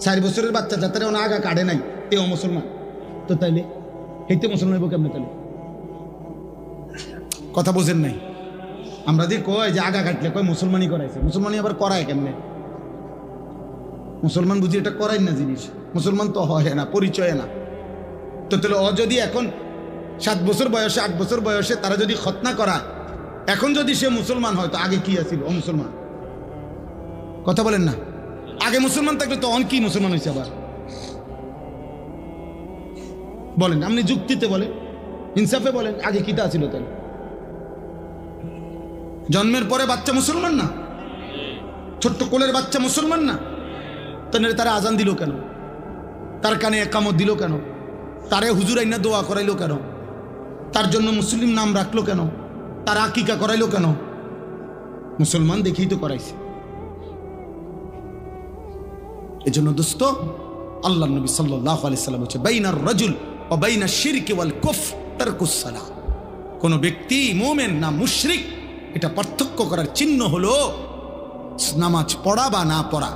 4 বছরের বাচ্চা যাতে ওনা আগা কাটে নাই এও মুসলমান, তো তাইলে হেইতে মুসলমান হইব কেমনে? তাইলে কথা বোঝেন নাই? আমরা যে কয় যে আগা কাটলে কয় মুসলমানই করাইছে, মুসলমানই আবার করায় কেমনে? মুসলমান বুঝি এটা করাই না জিনিস, মুসলমান তো হয় না, পরিচয় না। তো তাহলে ও যদি এখন 7 বছর বয়সে 8 বছর বয়সে তারা যদি খতনা করায়, এখন যদি সে মুসলমান হয় তো আগে কি আছিল? ও মুসলমান। কথা বলেন না? আগে মুসলমান থাকলে তো অন কি মুসলমান হয়েছে আবার? বলেন, আপনি যুক্তিতে বলেন, ইনসাফে বলেন, আগে কিতা ছিল? তাহলে জন্মের পরে বাচ্চা মুসলমান না? ছোট্ট কোলের বাচ্চা মুসলমান না? তাহলে তারা আজান দিল কেন? তার কানে একামত দিল কেন? তারে হুজুর আইনা দোয়া করাইলো কেন? তার জন্য মুসলিম নাম রাখলো কেন? তার আকিকা করাইলো কেন? মুসলমান দেখেই তো করাইছে। এজন্য দোস্ত, আল্লাহ নবী সাল্লাল্লাহু আলাইহি সাল্লাম বলেছে, বাইনার রাজুল ওয়া বাইনাশ শিরকি ওয়াল কুফর তারকুস সালাহ। কোন ব্যক্তি মুমিন না মুশরিক, এটা পার্থক্য করার চিহ্ন হলো নামাজ পড়া বা না পড়া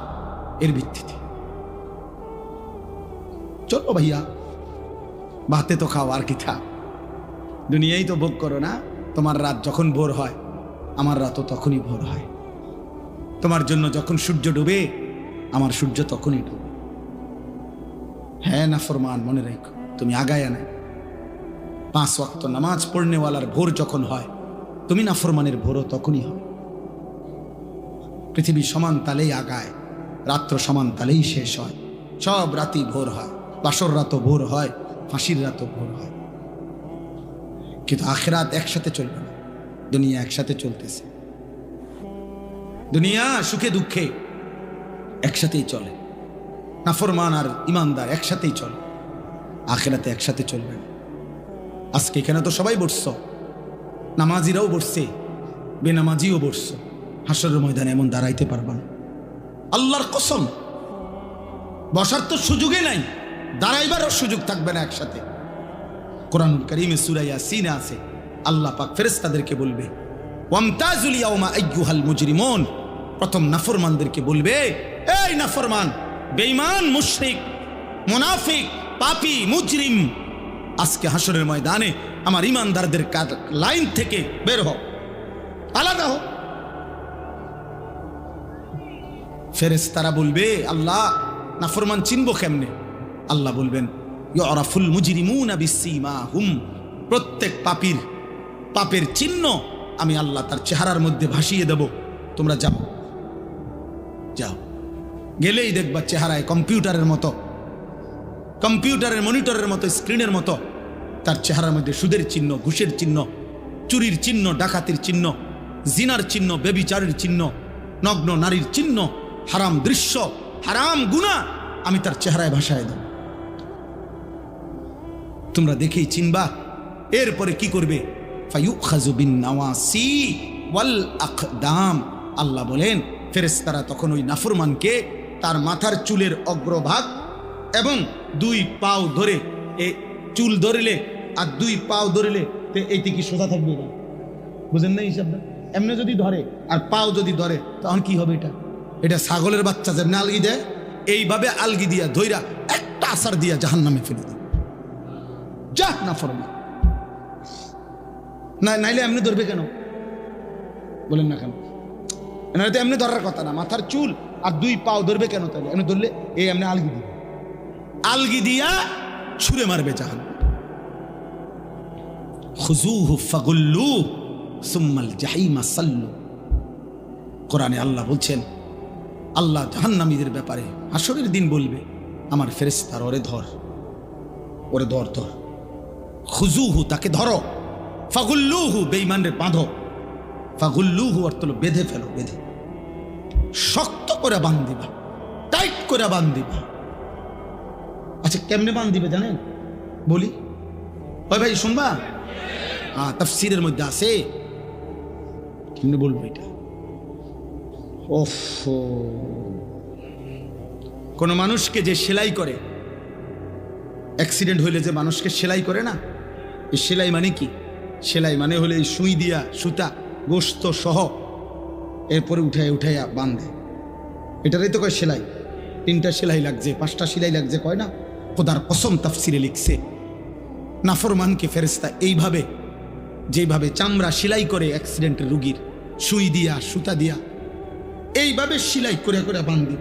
এর ভিত্তিতে। চলো ভাইয়া, ভাতে তো খাও, আর কি থাক, দুনিয়াই তো ভোগ করো না। তোমার রাত যখন ভোর হয়, আমার রাতও তখনই ভোর হয়। তোমার জন্য যখন সূর্য ডুবে, আমার সূর্য তখনই ডুবে। হ্যাঁ নাফরমান, মনে রেখো, তুমি আগায় না। 5 ওয়াক্ত নামাজ পড়নেওয়ালার ভোর যখন হয়, তুমি নাফরমানের ভোরও তখনই হয়। পৃথিবী সমান তালেই আগায়, রাত্র সমান তালেই শেষ হয়। সব রাতই ভোর হয়, বাসর রাতও ভোর হয়, ফাঁসির রাতও ভোর হয়। কিন্তু আখিরাত একসাথে চলবে না, দুনিয়া একসাথে চলতেছে। দুনিয়া সুখে দুঃখে একসাথেই চলে, নাফরমান আর ইমানদার একসাথেই চলে, আখিরাতে একসাথে চলবে না। আজকে এখানে তো সবাই বসছ, নামাজিরাও বসছে, বেনামাজিও বসছ, হাসরের ময়দানে এমন দাঁড়াইতে পারবা না। আল্লাহর কসম, বসার তো সুযোগই নাই, দাঁড়াইবারও সুযোগ থাকবে না একসাথে। কোরআনুল কারীমে সূরা ইয়াসিনে আছে, আল্লাহ পাক ফেরেশতাদেরকে বলবে, ওয়ামতাজুল ইয়াওমা আইয়ুহাল মুজরিমুন। প্রথম নাফরমানদেরকে বলবে, এই নাফরমান, বেঈমান, মুশরিক, মুনাফিক, পাপী, মুজরিম, আজকে হাসরের ময়দানে আমার ইমানদারদের লাইন থেকে বের হও, আলাদা হও। ফেরেশতারা বলবে, আল্লাহ নাফরমান চিনবো কেমনে? আল্লাহ বলবেন, ইউরাফুল মুজরিমুনা বিসীমাহুম। প্রত্যেক পাপীর পাপের চিহ্ন আমি আল্লাহ তার চেহারার মধ্যে ভাসিয়ে দেব। তোমরা যাও, যাও, গেলেই দেখবা চেহারায় কম্পিউটারের মতো, কম্পিউটারের মনিটরের মতো, স্ক্রিনের মতো তার চেহারার মধ্যে সুদের চিহ্ন, ঘুষের চিহ্ন, চুরির চিহ্ন, ডাকাতির চিহ্ন, জিনার চিহ্ন, ব্যভিচারের চিহ্ন, নগ্ন নারীর চিহ্ন, হারাম দৃশ্য, হারাম গুনাহ আমি তার চেহারায় ভাসায় দেব। তোমরা দেখেই চিনবা। এরপরে কি করবে? ফায়ুখাযু বিন নাওয়াসি ওয়াল আকদাম। আল্লাহ বলেন, ফেরেশতারা তখন ওই নাফরমানকে তার মাথার চুলের অগ্রভাগ এবং 2 পাও ধরে, এই চুল ধরিলে আর 2 পাও ধরিলে এইটি কি সোজা থাকবে না? বুঝেন না হিসাবটা? এমনি যদি ধরে আর পাও যদি ধরে তখন কি হবে? এটা ছাগলের বাচ্চা যেমনি আলগি দেয়, এইভাবে আলগি দিয়া ধইরা একটা আসার দিয়া জাহান্নামে ফেলে দেয়। যা নাফরমান, না নাইলে এমনি ধরবে কেন? বলেন না কেন? এনারে তো এমনি ধরার কথা না, মাথার চুল আর 2 পাও ধরবে কেন? তাহলে এমনি ধরলে এই এমনি আলগি দিবে, আলগি দিয়া ছুঁড়ে মারবে জাহান্নামে। খুযুহু ফাগুল্লু সুম্মাল জাহিমা সাল্লু। কোরআনে আল্লাহ বলছেন, আল্লাহ জাহান্নামীদের ব্যাপারে হাসরের দিন বলবে, আমার ফেরেশতারা ওরে ধর, ওরে ধর, ধর। খুযুহু, তাকে ধরো, ফাগুল্লুহু, বেঈমানরে বাঁধো। ফাগুল্লুহু অর্থ হলো বেঁধে ফেলো, বেঁধে শক্ত করে বান্ধিবা, টাইট করে বান্ধিবা। আচ্ছা কেমনে বান্ধিবে জানেন? বলি, ওই ভাই শুনবা? তাফসীরের মধ্যে আছে, কেমনে বলবো এটা? ওফ, কোন মানুষকে যে সেলাই করে, অ্যাক্সিডেন্ট হইলে যে মানুষকে সেলাই করে না, এই সেলাই মানে কি? সেলাই মানে হলে এই সুই দিয়া সুতা গোস্ত সহ এরপরে উঠাইয়া বাঁধে, এটারই তো কয় সেলাই। 3টা সেলাই লাগছে, 5টা সেলাই লাগছে, কয় না? খোদার কসম তাফসিরে লিখছে, নাফরমানকে ফেরেশতা এইভাবে, যেভাবে চামড়া সেলাই করে অ্যাক্সিডেন্টের রুগীর, সুই দিয়া সুতা দিয়া এইভাবে সেলাই করে করে বান্ধি।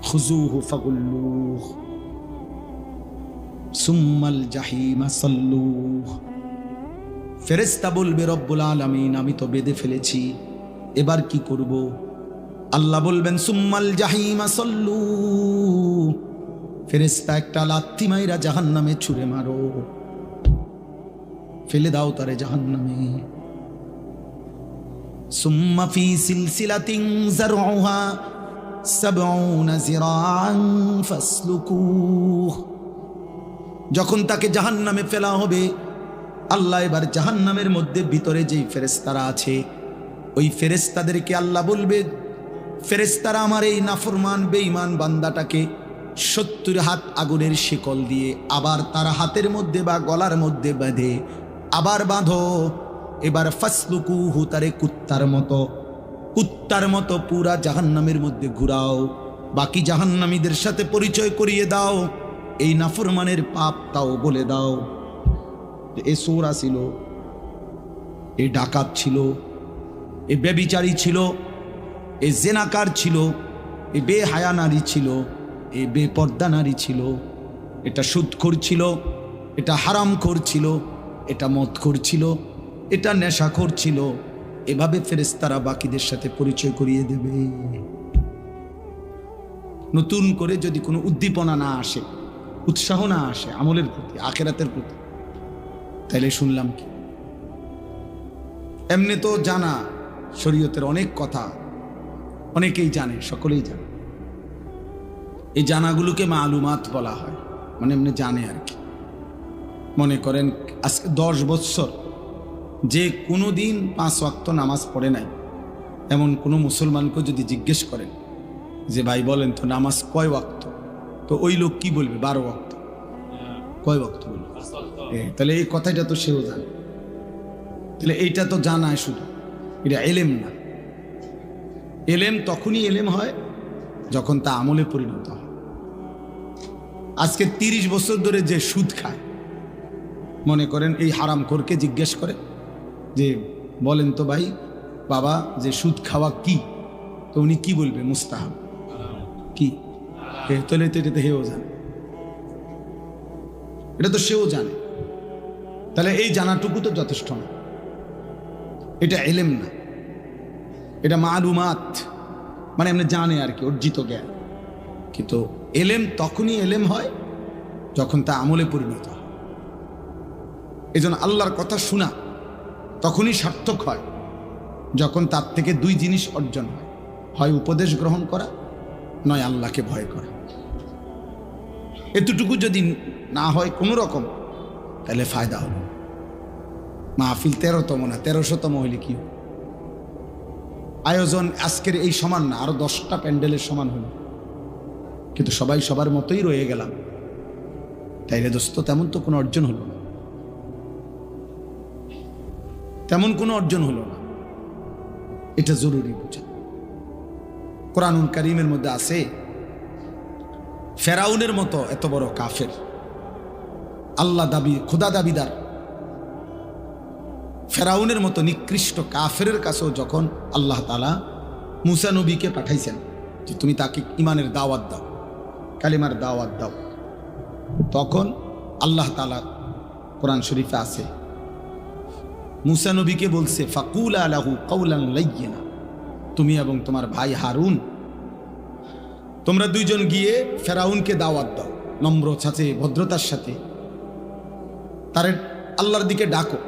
খুযুহু ফাগুল্লুহ সুম্মাল জাহিমা সাল্লুহ। ফেরেশতা বলবে রব্বুল আলামিন আমি তো বেঁধে ফেলেছি, এবার কি করব? আল্লাহ বলবেন সুম্মাল জাহিমা সাল্লু, ফেরেশতা একটা লাথি মাইরা জাহান্নামে ছুঁড়ে মারো, ফেলে দাও তারে জাহান্নামে। সুম্মা ফি সিলসিলাতিন যারউহা 70 যিরাআন ফাসলুকুহ। যখন তাকে জাহান্নামে ফেলা হবে, আল্লাহ এবার জাহান্নামের মধ্যে ভিতরে যেই ফেরেশতারা আছে, ওই ফেরেশতাদেরকে আল্লাহ বলবে, ফেরেশতারা আমার এই নাফরমান বেঈমান বান্দাটাকে 70 হাত আগুনের শিকল দিয়ে আবার তার হাতের মধ্যে বা গলার মধ্যে বেঁধে আবার বাঁধো। এবার ফাসলুকুহু, তারে কুত্তার মতো পুরা জাহান্নামের মধ্যে ঘুরাও, বাকি জাহান্নামীদের সাথে পরিচয় করিয়ে দাও, এই নাফরমানের পাপ তাও বলে দাও। এ চোরা ছিল, এ ডাকাত ছিল, এ ব্যভিচারী ছিল, এ জেনাকার ছিল, এ বেহায়া নারী ছিল, এ বেপর্দা নারী ছিল, এটা সুদখোর ছিল, এটা হারামখোর ছিল, এটা মদখোর ছিল, এটা নেশাখোর ছিল। এভাবে ফেরেশতারা বাকিদের সাথে পরিচয় করিয়ে দেবে। নতুন করে যদি কোনো উদ্দীপনা না আসে, উৎসাহ না আসে আমলের প্রতি, আখিরাতের প্রতি, তাইলে শুনলাম কি? এমনি তো জানা শরীয়তের অনেক কথা অনেকেই জানে, সকলেই জানে। এই জানাগুলোকে মালুমাত বলা হয়, মানে এমনি জানে আর কি। মনে করেন আজকে 10 বছর যে কোনো দিন 5 ওয়াক্ত নামাজ পড়ে নাই এমন কোনো মুসলমানকে যদি জিজ্ঞেস করেন যে ভাই বলেন তো নামাজ কয় ওয়াক্ত, তো ওই লোক কি বলবে? 12 ওয়াক্ত। কয় ওয়াক্ত বলবে? তাহলে এই কথাটা তো সেও জানে। তাহলে এইটা তো জানায় শুধু, এটা এলেম না। এলেম তখনই এলেম হয় যখন তা আমলে পরিণত হয়। আজকে 30 বছর ধরে যে সুদ খায়, মনে করেন এই হারামখোরকে জিজ্ঞেস করে যে বলেন তো ভাই বাবা যে সুদ খাওয়া কি, তো উনি কি বলবে? মুস্তাহাব। কি? তাহলে তো এটা তো হেও জানে, এটা তো সেও জানে। তাহলে এই জানাটুকু তো যথেষ্ট না, এটা এলেম না, এটা মালুমাত, মানে এমনি জানে আর কি, অর্জিত জ্ঞান। কিন্তু এলেম তখনই এলেম হয় যখন তা আমলে পরিণত হয়। এই জন্য আল্লাহর কথা শোনা তখনই সার্থক হয় যখন তার থেকে 2 জিনিস অর্জন হয়, হয় উপদেশ গ্রহণ করা, নয় আল্লাহকে ভয় করা। এতটুকু যদি না হয় কোনো রকম, তাহলে ফায়দা হলো। মাহফিল 13তম না 1300তম হইলে কি আয়োজন আজকের এই সমান না, আরো 10টা প্যান্ডেলের সমান হলো, কিন্তু সবাই সবার মতোই রয়ে গেলাম, তাইলে দোস্ত তেমন তো কোনো অর্জন হলো না, তেমন কোনো অর্জন হলো না। এটা জরুরি বুঝা। কোরআনুল কারীমের মধ্যে আছে ফেরাউনের মতো এত বড় কাফের, আল্লাহ দাবি খোদা দাবিদার ফেরাউনের মতো নিকৃষ্ট কাফেরের কাছেও যখন আল্লাহ তাআলা মুসা নবীকে পাঠাইছেন যে তুমি তাকে ঈমানের দাওয়াত দাও, কালিমার দাওয়াত দাও, তখন আল্লাহ তাআলা কোরআন শরীফে আছে মুসা নবীকে বলছে ফাকুলা লাহু কাওলান লাইয়িনা, তুমি এবং তোমার ভাই হারুন তোমরা 2 জন গিয়ে ফেরাউনকে দাওয়াত দাও, নম্র সাথে ভদ্রতার সাথে তারে আল্লাহর দিকে ডাকো।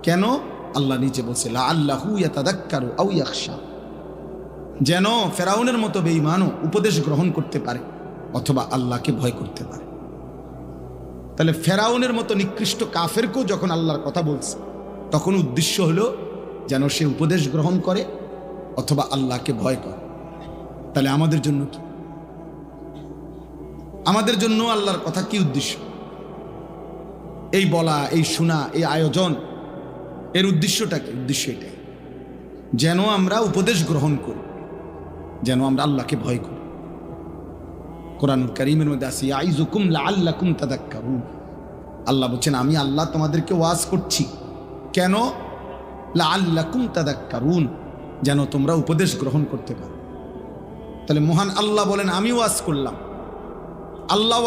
কেন? আল্লাহ নিচে বলছে লাআল্লাহু ইয়াতাযাক্কারু আও ইয়াখশা, যেন ফেরাউনের মতো বেঈমানও উপদেশ গ্রহণ করতে পারে অথবা আল্লাহকে ভয় করতে পারে। তাহলে ফেরাউনের মতো নিকৃষ্ট কাফেরকেও যখন আল্লাহর কথা বলছে, তখন উদ্দেশ্য হলো যেন সে উপদেশ গ্রহণ করে অথবা আল্লাহকে ভয় করে। তাহলে আমাদের জন্য কি? আমাদের জন্য আল্লাহর কথা কি উদ্দেশ্য? এই বলা, এই শোনা, এই আয়োজন, এর উদ্দেশ্যটা কি? উদ্দেশ্য এটাই, যেন আমরা উপদেশ গ্রহণ করি, যেন আমরা আল্লাহকে ভয় করি। কোরআনুল কারীমের মধ্যে আছে ইয়াইযুকুম লাআল্লাকুম তাযাক্কারুন। আল্লাহ বলছেন আমি আল্লাহ তোমাদেরকে ওয়াজ করছি, কেন? লাআল্লাকুম তাযাক্কারুন, যেন তোমরা উপদেশ গ্রহণ করতে পারো। তাহলে মহান আল্লাহ বলেন আমি ওয়াজ করলাম, আল্লাহ